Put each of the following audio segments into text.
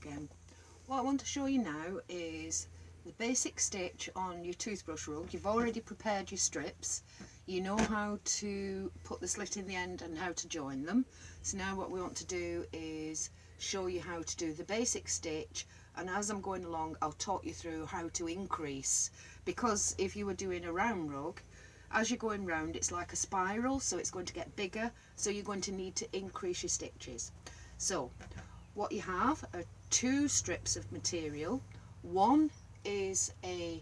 again. What I want to show you now is the basic stitch on your toothbrush rug. You've already prepared your strips. You know how to put the slit in the end and how to join them. So now what we want to do is show you how to do the basic stitch, and as I'm going along I'll talk you through how to increase, because if you were doing a round rug, as you're going round it's like a spiral, so it's going to get bigger, so you're going to need to increase your stitches. So what you have are two strips of material. One is a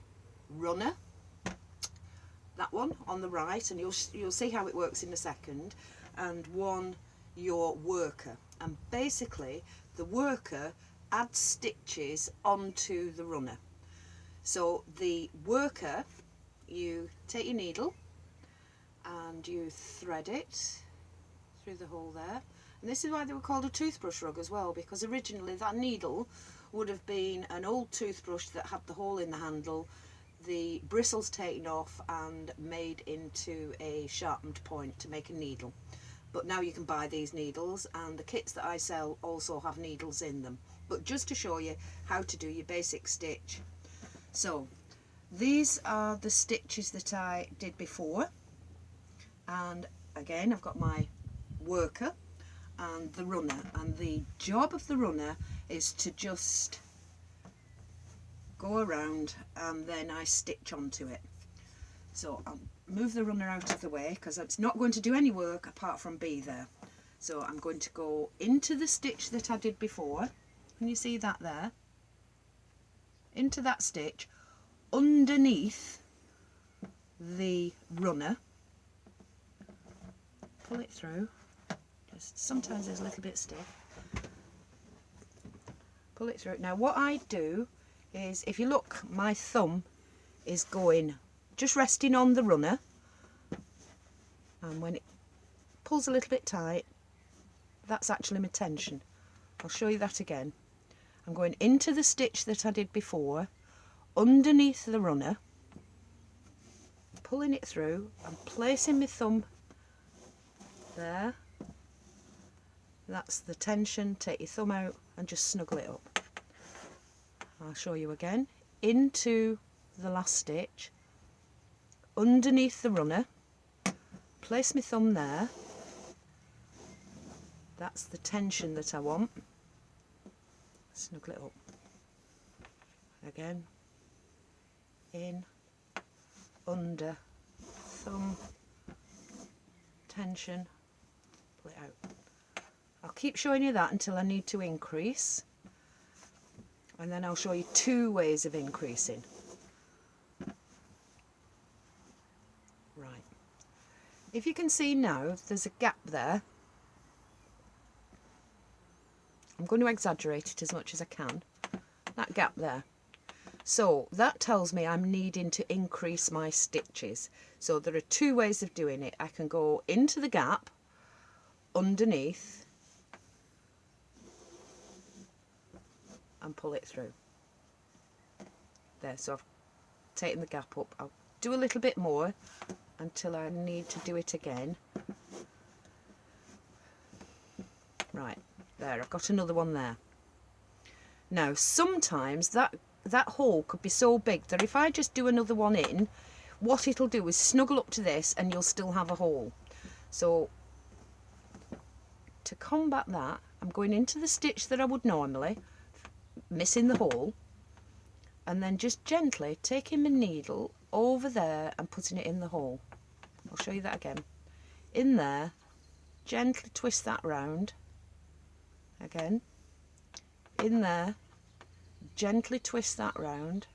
runner, that one on the right, and you'll see how it works in a second, and one your worker. And basically the worker adds stitches onto the runner. So the worker, you take your needle and you thread it through the hole there. And this is why they were called a toothbrush rug as well, because originally that needle would have been an old toothbrush that had the hole in the handle, the bristles taken off and made into a sharpened point to make a needle. But now you can buy these needles, and the kits that I sell also have needles in them. But just to show you how to do your basic stitch. So these are the stitches that I did before, and again I've got my worker and the runner, and the job of the runner is to just go around and then I stitch onto it. So I'll move the runner out of the way because it's not going to do any work apart from be there. So I'm going to go into the stitch that I did before. Can you see that there? Into that stitch underneath the runner. Pull it through. Just sometimes it's a little bit stiff. Pull it through. Now what I do is, if you look, my thumb is going just resting on the runner, and when it pulls a little bit tight, that's actually my tension. I'll show you that again. I'm going into the stitch that I did before, underneath the runner, pulling it through and placing my thumb there. That's the tension. Take your thumb out and just snuggle it up. I'll show you again. Into the last stitch, underneath the runner, place my thumb there. That's the tension that I want. Snuggle it up. Again, in, under, thumb, tension, pull it out. I'll keep showing you that until I need to increase, and then I'll show you two ways of increasing. Right. If you can see now, there's a gap there. I'm going to exaggerate it as much as I can. That gap there. So that tells me I'm needing to increase my stitches. So there are two ways of doing it. I can go into the gap, underneath, and pull it through. There, so I've taken the gap up. I'll do a little bit more until I need to do it again. Right, there, I've got another one there. Now sometimes that hole could be so big that if I just do another one in, what it'll do is snuggle up to this and you'll still have a hole. So to combat that, I'm going into the stitch that I would normally, missing the hole, and then just gently taking my needle over there and putting it in the hole. I'll show you that again. In there, gently twist that round. Again, in there, gently twist that round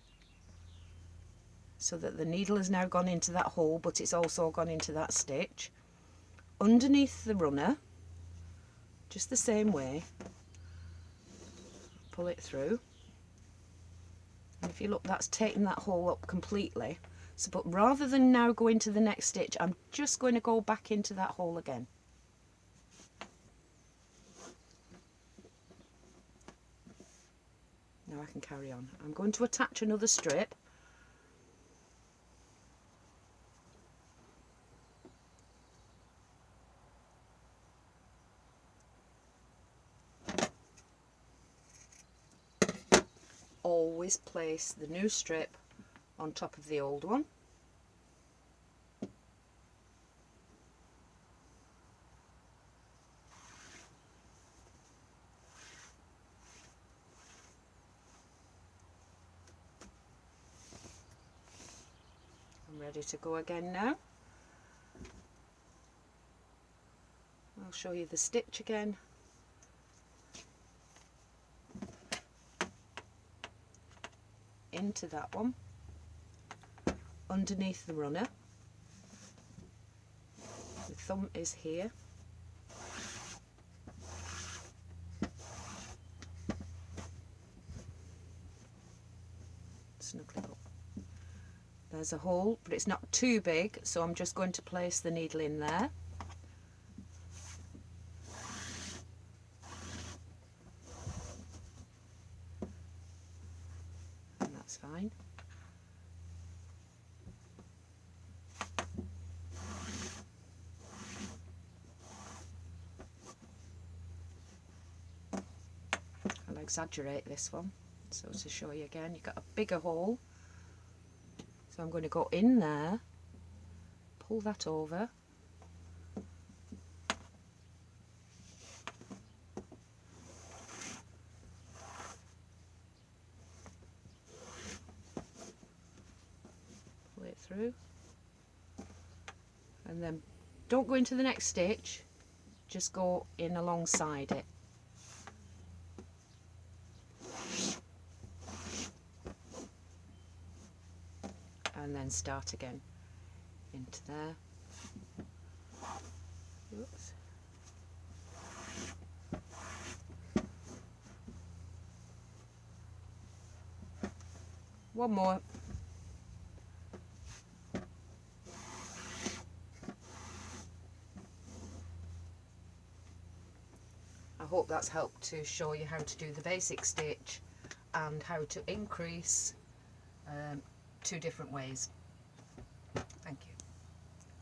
so that the needle has now gone into that hole, but it's also gone into that stitch. Underneath the runner, just the same way, pull it through. And if you look, that's taken that hole up completely. So, but rather than now go into the next stitch, I'm just going to go back into that hole again. Now I can carry on. I'm going to attach another strip. always place the new strip on top of the old one. I'm ready to go again now. I'll show you the stitch again. Into that one, underneath the runner. The thumb is here. Snugly up. There's a hole, but it's not too big, so I'm just going to place the needle in there. And that's fine. I'll exaggerate this one, so to show you again, you've got a bigger hole. So I'm going to go in there, pull that over, pull it through, and then don't go into the next stitch, just go in alongside it. And then start again into there. Oops. One more. I hope that's helped to show you how to do the basic stitch and how to increase 2 different ways.